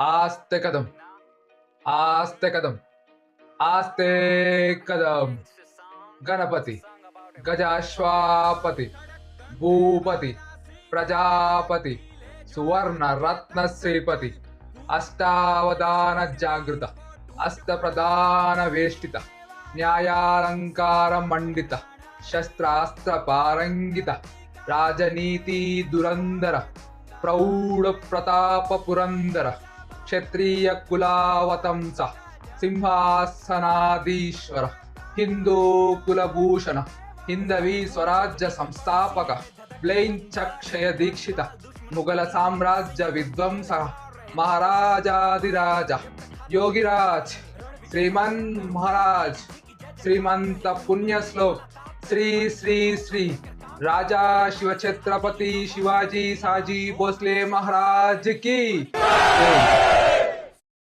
आस्ते कदम आस्ते कदम आस्ते कदम। गणपति गजाश्वापति भूपति प्रजापति सुवर्ण रत्न श्रीपति अष्टावधान जागृत अष्टप्रधान वेष्टित न्यायालंकार मंडित शस्त्रास्त्र पारंगित राजनीति दुरंदर प्रौढ़ प्रताप पुरंदर क्षत्रिय कुलावतंस सिंहासनाधीश्वर हिंदू कुलभूषण हिंदवी स्वराज्य संस्थापक ब्लेंच क्षय दीक्षित मुगल साम्राज्य विध्वंस महाराजाधिराज योगिराज श्रीमन महाराज श्रीमंत पुण्य श्लोक श्री श्री श्री राजा शिव छत्रपति शिवाजी साजी भोसले महाराज की जय।